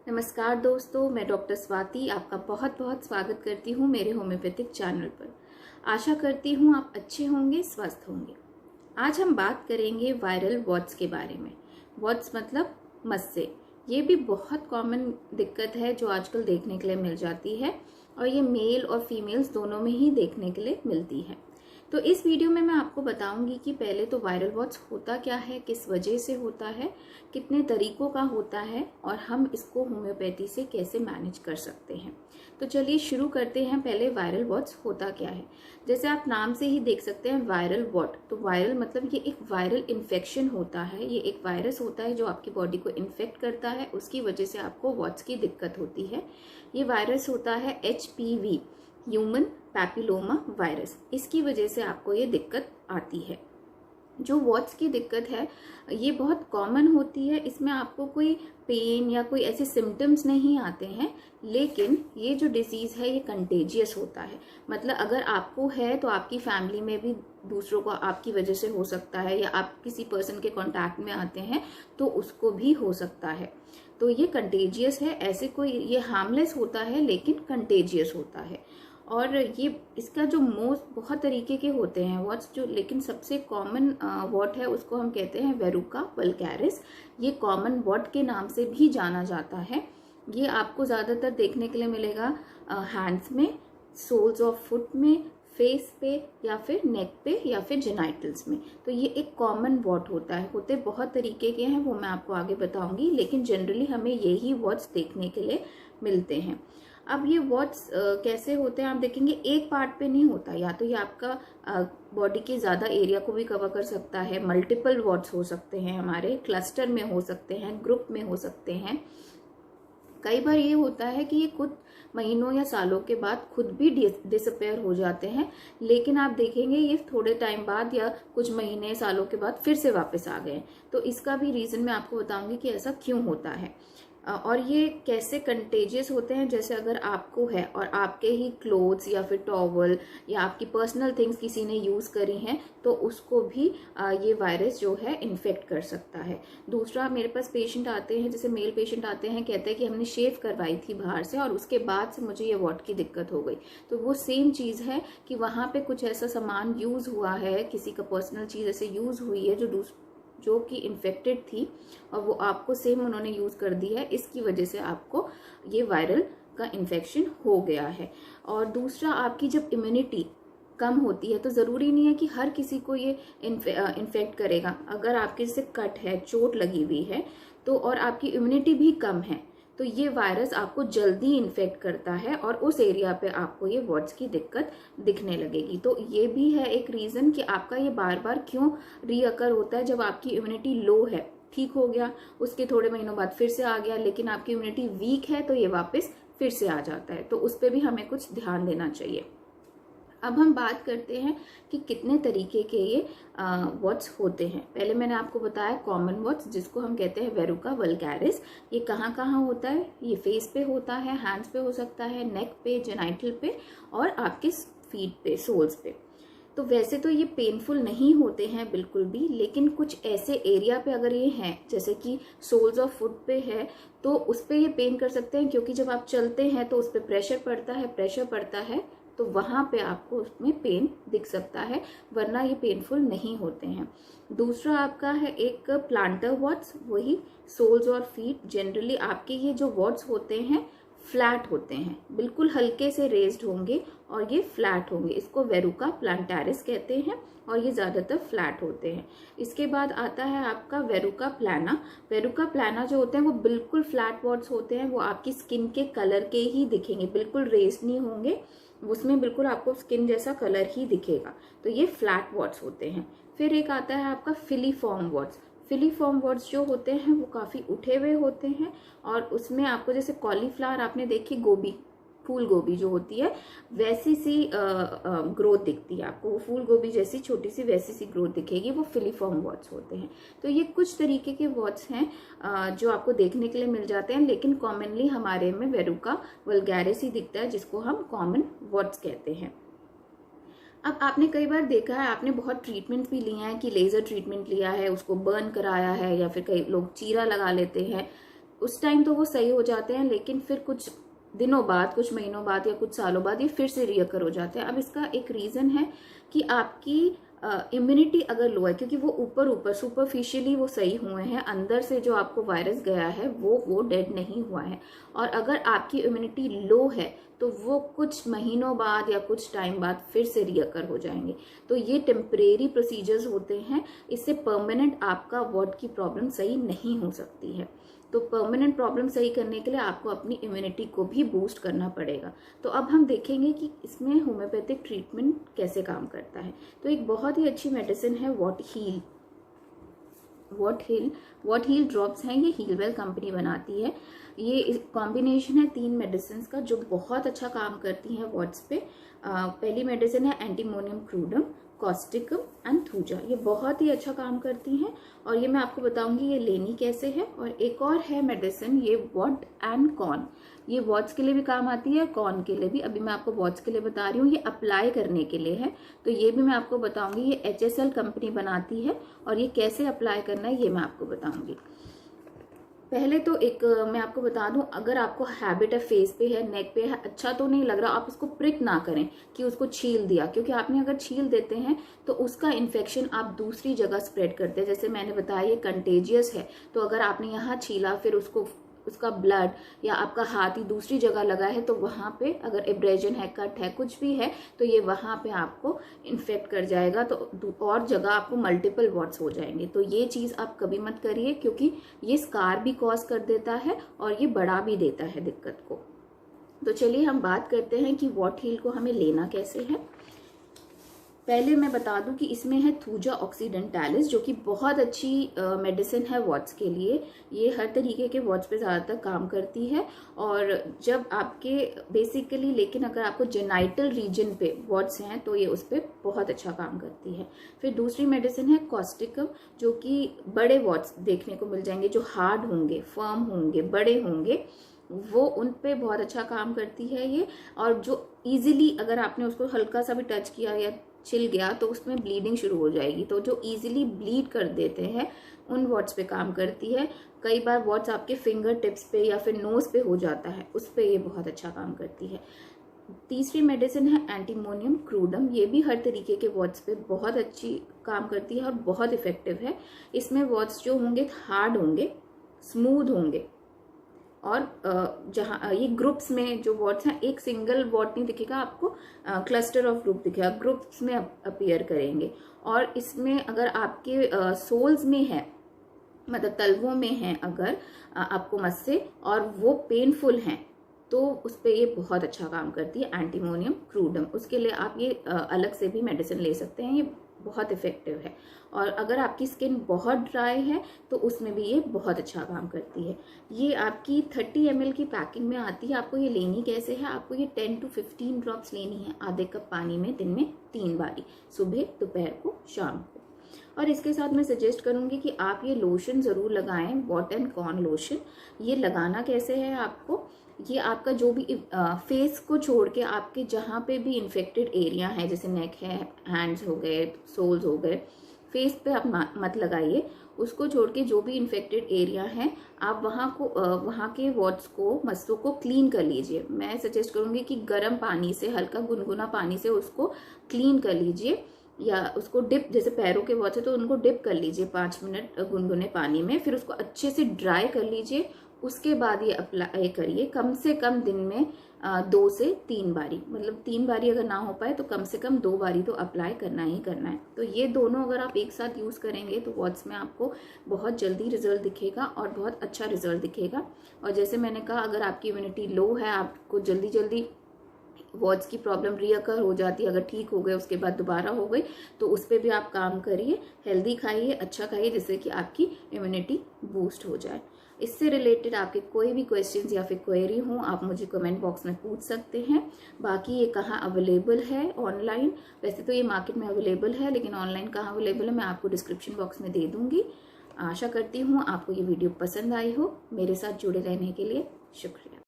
नमस्कार दोस्तों, मैं डॉक्टर स्वाति आपका बहुत बहुत स्वागत करती हूँ मेरे होम्योपैथिक चैनल पर। आशा करती हूँ आप अच्छे होंगे, स्वस्थ होंगे। आज हम बात करेंगे वायरल वॉट्स के बारे में। वॉट्स मतलब मस्से। ये भी बहुत कॉमन दिक्कत है जो आजकल देखने के लिए मिल जाती है और ये मेल और फीमेल्स दोनों में ही देखने के लिए मिलती है। तो इस वीडियो में मैं आपको बताऊंगी कि पहले तो वायरल वॉट्स होता क्या है, किस वजह से होता है, कितने तरीकों का होता है और हम इसको होम्योपैथी से कैसे मैनेज कर सकते हैं। तो चलिए शुरू करते हैं। पहले वायरल वॉट्स होता क्या है। जैसे आप नाम से ही देख सकते हैं वायरल वॉट, तो वायरल मतलब ये एक वायरल इन्फेक्शन होता है। ये एक वायरस होता है जो आपकी बॉडी को इन्फेक्ट करता है, उसकी वजह से आपको वॉट्स की दिक्कत होती है। ये वायरस होता है HPV, ह्यूमन पैपिलोमा वायरस। इसकी वजह से आपको ये दिक्कत आती है। जो वॉट्स की दिक्कत है ये बहुत कॉमन होती है। इसमें आपको कोई पेन या कोई ऐसे सिम्टम्स नहीं आते हैं, लेकिन ये जो डिसीज़ है ये कंटेजियस होता है। मतलब अगर आपको है तो आपकी फैमिली में भी दूसरों को आपकी वजह से हो सकता है, या आप किसी पर्सन के कांटेक्ट में आते हैं तो उसको भी हो सकता है। तो ये कंटेजियस है। ऐसे कोई ये हार्मलेस होता है लेकिन कंटेजियस होता है। और ये इसका जो मोस्ट बहुत तरीके के होते हैं वॉट्स, जो लेकिन सबसे कॉमन वॉट है उसको हम कहते हैं वेरुका वल्गैरिस। ये कॉमन वॉट के नाम से भी जाना जाता है। ये आपको ज़्यादातर देखने के लिए मिलेगा हैंड्स में, सोल्स ऑफ फुट में, फेस पे या फिर नेक पे या फिर जेनाइटल्स में। तो ये एक कॉमन वॉट होता है। होते बहुत तरीके के हैं, वो मैं आपको आगे बताऊंगी, लेकिन जनरली हमें यही वॉट्स देखने के लिए मिलते हैं। अब ये वॉट्स कैसे होते हैं आप देखेंगे, एक पार्ट पे नहीं होता। या तो ये आपका बॉडी के ज़्यादा एरिया को भी कवर कर सकता है। मल्टीपल वॉट्स हो सकते हैं, हमारे क्लस्टर में हो सकते हैं, ग्रुप में हो सकते हैं। कई बार ये होता है कि ये कुछ महीनों या सालों के बाद खुद भी डिसअपेयर हो जाते हैं, लेकिन आप देखेंगे ये थोड़े टाइम बाद या कुछ महीने सालों के बाद फिर से वापस आ गए। तो इसका भी रीज़न मैं आपको बताऊंगी कि ऐसा क्यों होता है और ये कैसे कंटेजियस होते हैं। जैसे अगर आपको है और आपके ही क्लोथ्स या फिर टॉवल या आपकी पर्सनल थिंग्स किसी ने यूज़ करी हैं तो उसको भी ये वायरस जो है इन्फेक्ट कर सकता है। दूसरा, मेरे पास पेशेंट आते हैं, जैसे मेल पेशेंट आते हैं, कहते हैं कि हमने शेव करवाई थी बाहर से और उसके बाद से मुझे ये वॉट की दिक्कत हो गई। तो वो सेम चीज़ है कि वहाँ पे कुछ ऐसा सामान यूज़ हुआ है, किसी का पर्सनल चीज़ ऐसे यूज़ हुई है जो कि इन्फेक्टेड थी और वो आपको सेम उन्होंने यूज़ कर दी है। इसकी वजह से आपको ये वायरल का इन्फेक्शन हो गया है। और दूसरा, आपकी जब इम्यूनिटी कम होती है तो ज़रूरी नहीं है कि हर किसी को ये इन्फेक्ट करेगा। अगर आपके जैसे कट है, चोट लगी हुई है तो और आपकी इम्यूनिटी भी कम है तो ये वायरस आपको जल्दी इन्फेक्ट करता है और उस एरिया पे आपको ये वॉट्स की दिक्कत दिखने लगेगी। तो ये भी है एक रीज़न कि आपका ये बार बार क्यों रीअकर होता है। जब आपकी इम्यूनिटी लो है, ठीक हो गया, उसके थोड़े महीनों बाद फिर से आ गया, लेकिन आपकी इम्यूनिटी वीक है तो ये वापस फिर से आ जाता है। तो उस पर भी हमें कुछ ध्यान देना चाहिए। अब हम बात करते हैं कि कितने तरीके के ये वॉट्स होते हैं। पहले मैंने आपको बताया कॉमन वॉट्स, जिसको हम कहते हैं वेरुका वल्गैरिस। ये कहाँ कहाँ होता है? ये फेस पे होता है, हैंड्स पे हो सकता है, नेक पे, जेनाइटल पे और आपके फीट पे, सोल्स पे। तो वैसे तो ये पेनफुल नहीं होते हैं बिल्कुल भी, लेकिन कुछ ऐसे एरिया पे अगर ये हैं, जैसे कि सोल्स ऑफ फुट पे है तो उस पर ये पेन कर सकते हैं, क्योंकि जब आप चलते हैं तो उस पर प्रेशर पड़ता है तो वहाँ पे आपको उसमें पेन दिख सकता है, वरना ये पेनफुल नहीं होते हैं। दूसरा आपका है एक प्लांटर वॉट्स, वही सोल्स और फीट। जनरली आपके ये जो वॉट्स होते हैं फ्लैट होते हैं, बिल्कुल हल्के से रेज्ड होंगे और ये फ्लैट होंगे। इसको वेरुका प्लांटारिस कहते हैं और ये ज़्यादातर फ्लैट होते हैं। इसके बाद आता है आपका वेरुका प्लाना। वेरुका प्लाना जो होते हैं वो बिल्कुल फ्लैट वॉट्स होते हैं, वो आपकी स्किन के कलर के ही दिखेंगे, बिल्कुल रेज्ड नहीं होंगे, उसमें बिल्कुल आपको स्किन जैसा कलर ही दिखेगा। तो ये फ्लैट वॉट्स होते हैं। फिर एक आता है आपका फिलीफॉर्म वॉट्स। फिलीफॉर्म वॉट्स जो होते हैं वो काफ़ी उठे हुए होते हैं और उसमें आपको जैसे कॉलीफ्लावर आपने देखी, गोभी, फूल गोभी जो होती है वैसी सी ग्रोथ दिखती है आपको। वो फूल गोभी जैसी छोटी सी वैसी सी ग्रोथ दिखेगी, वो फिलीफॉर्म वॉट्स होते हैं। तो ये कुछ तरीके के वॉट्स हैं जो आपको देखने के लिए मिल जाते हैं, लेकिन कॉमनली हमारे में वेरुका वल्गैरिस ही दिखता है, जिसको हम कॉमन वॉट्स कहते हैं। अब आपने कई बार देखा है, आपने बहुत ट्रीटमेंट भी लिया है कि लेज़र ट्रीटमेंट लिया है, उसको बर्न कराया है, या फिर कई लोग चीरा लगा लेते हैं, उस टाइम तो वो सही हो जाते हैं, लेकिन फिर कुछ दिनों बाद, कुछ महीनों बाद या कुछ सालों बाद ये फिर से रियकर हो जाते हैं। अब इसका एक रीज़न है कि आपकी इम्यूनिटी अगर लो है, क्योंकि वो ऊपर सुपरफिशियली वो सही हुए हैं, अंदर से जो आपको वायरस गया है वो डेड नहीं हुआ है। और अगर आपकी इम्यूनिटी लो है तो वो कुछ महीनों बाद या कुछ टाइम बाद फिर से रियकर हो जाएंगे। तो ये टेम्परेरी प्रोसीजर्स होते हैं, इससे परमानेंट आपका वॉट की प्रॉब्लम सही नहीं हो सकती है। तो परमानेंट प्रॉब्लम सही करने के लिए आपको अपनी इम्यूनिटी को भी बूस्ट करना पड़ेगा। तो अब हम देखेंगे कि इसमें होम्योपैथिक ट्रीटमेंट कैसे काम करता है। तो एक बहुत ही अच्छी मेडिसिन है वॉट हील ड्रॉप्स हैं, ये हीलवेल कंपनी बनाती है। ये कॉम्बिनेशन है 3 मेडिसिन का जो बहुत अच्छा काम करती हैं वॉट्स पे। पहली मेडिसिन है antimonium crudum, Causticum and thuja. ये बहुत ही अच्छा काम करती हैं और ये मैं आपको बताऊंगी ये लेनी कैसे है। और एक और है मेडिसिन, ये वॉट एंड कॉन, ये वॉट्स के लिए भी काम आती है, कॉन के लिए भी। अभी मैं आपको वॉट्स के लिए बता रही हूँ, ये अप्लाई करने के लिए है, तो ये भी मैं आपको बताऊंगी। ये HSL कंपनी बनाती है और ये कैसे अप्लाई करना है ये मैं आपको बताऊंगी। पहले तो एक मैं आपको बता दूं, अगर आपको हैबिट है, फेस पे है, नेक पे है, अच्छा तो नहीं लग रहा, आप उसको प्रिक ना करें कि उसको छील दिया, क्योंकि आपने अगर छील देते हैं तो उसका इन्फेक्शन आप दूसरी जगह स्प्रेड करते हैं। जैसे मैंने बताया ये कंटेजियस है, तो अगर आपने यहाँ छीला फिर उसका ब्लड या आपका हाथ ही दूसरी जगह लगा है तो वहां पे अगर एब्रेजन है, कट है, कुछ भी है तो ये वहां पे आपको इन्फेक्ट कर जाएगा, तो और जगह आपको मल्टीपल वॉट्स हो जाएंगे। तो ये चीज आप कभी मत करिए, क्योंकि ये स्कार भी कॉज कर देता है और ये बढ़ा भी देता है दिक्कत को। तो चलिए हम बात करते हैं कि वॉट हील को हमें लेना कैसे है। पहले मैं बता दूं कि इसमें है थूजा ऑक्सीडेंटालिस, जो कि बहुत अच्छी मेडिसिन है वॉट्स के लिए। ये हर तरीके के वॉट्स पे ज़्यादातर काम करती है। और जब आपके बेसिकली, लेकिन अगर आपको जेनाइटल रीजन पे वॉट्स हैं तो ये उस पर बहुत अच्छा काम करती है। फिर दूसरी मेडिसिन है कॉस्टिकम, जो कि बड़े वॉट्स देखने को मिल जाएंगे, जो हार्ड होंगे, फर्म होंगे, बड़े होंगे, वो उन पे बहुत अच्छा काम करती है ये। और जो इजीली अगर आपने उसको हल्का सा भी टच किया या छिल गया तो उसमें ब्लीडिंग शुरू हो जाएगी, तो जो इजीली ब्लीड कर देते हैं उन वॉट्स पे काम करती है। कई बार वॉट्स आपके फिंगर टिप्स पे या फिर नोज पे हो जाता है, उस पे ये बहुत अच्छा काम करती है। तीसरी मेडिसिन है एंटीमोनियम क्रूडम, ये भी हर तरीके के वॉट्स पे बहुत अच्छी काम करती है और बहुत इफेक्टिव है। इसमें वॉट्स जो होंगे हार्ड होंगे, स्मूथ होंगे, और जहाँ ये ग्रुप्स में जो वॉट्स हैं, एक सिंगल वॉट नहीं दिखेगा आपको, क्लस्टर ऑफ ग्रुप दिखेगा, ग्रुप्स में अपीयर करेंगे। और इसमें अगर आपके सोल्स में है, मतलब तलवों में है अगर आपको मस्से और वो पेनफुल हैं, तो उस पर ये बहुत अच्छा काम करती है एंटीमोनियम क्रूडम। उसके लिए आप ये अलग से भी मेडिसिन ले सकते हैं, ये बहुत इफेक्टिव है। और अगर आपकी स्किन बहुत ड्राई है तो उसमें भी ये बहुत अच्छा काम करती है। ये आपकी 30 ml की पैकिंग में आती है। आपको ये लेनी कैसे है, आपको ये 10 to 15 ड्रॉप्स लेनी है, आधे कप पानी में, दिन में 3 बारी, सुबह, दोपहर को, शाम को। और इसके साथ मैं सजेस्ट करूंगी कि आप ये लोशन ज़रूर लगाएं, वॉट एंड कॉन लोशन। ये लगाना कैसे है आपको, ये आपका जो भी फेस को छोड़ के आपके जहाँ पे भी इन्फेक्टेड एरिया है, जैसे नेक है, हैंड्स हो गए, सोल्स हो गए, फेस पे आप मत लगाइए। उसको छोड़ के जो भी इन्फेक्टेड एरिया है आप वहाँ के वॉट्स को, मस्सों को क्लीन कर लीजिए। मैं सजेस्ट करूँगी कि गर्म पानी से, हल्का गुनगुना पानी से उसको क्लीन कर लीजिए, या उसको डिप, जैसे पैरों के वॉट्स है तो उनको डिप कर लीजिए 5 मिनट गुनगुने पानी में, फिर उसको अच्छे से ड्राई कर लीजिए। उसके बाद ये अप्लाई करिए, कम से कम दिन में 2 से 3 बारी, मतलब 3 बारी अगर ना हो पाए तो कम से कम 2 बारी तो अप्लाई करना ही करना है। तो ये दोनों अगर आप एक साथ यूज़ करेंगे तो वॉट्स में आपको बहुत जल्दी रिजल्ट दिखेगा और बहुत अच्छा रिजल्ट दिखेगा। और जैसे मैंने कहा, अगर आपकी इम्यूनिटी लो है, आपको जल्दी जल्दी वॉट्स की प्रॉब्लम रियकर हो जाती है, अगर ठीक हो गए उसके बाद दोबारा हो गई, तो उस पर भी आप काम करिए। हेल्दी खाइए, अच्छा खाइए, जिससे कि आपकी इम्यूनिटी बूस्ट हो जाए। इससे रिलेटेड आपके कोई भी क्वेश्चंस या फिर क्वेरी हो, आप मुझे कमेंट बॉक्स में पूछ सकते हैं। बाकी ये कहाँ अवेलेबल है ऑनलाइन, वैसे तो ये मार्केट में अवेलेबल है, लेकिन ऑनलाइन कहाँ अवेलेबल है मैं आपको डिस्क्रिप्शन बॉक्स में दे दूँगी। आशा करती हूँ आपको ये वीडियो पसंद आई हो। मेरे साथ जुड़े रहने के लिए शुक्रिया।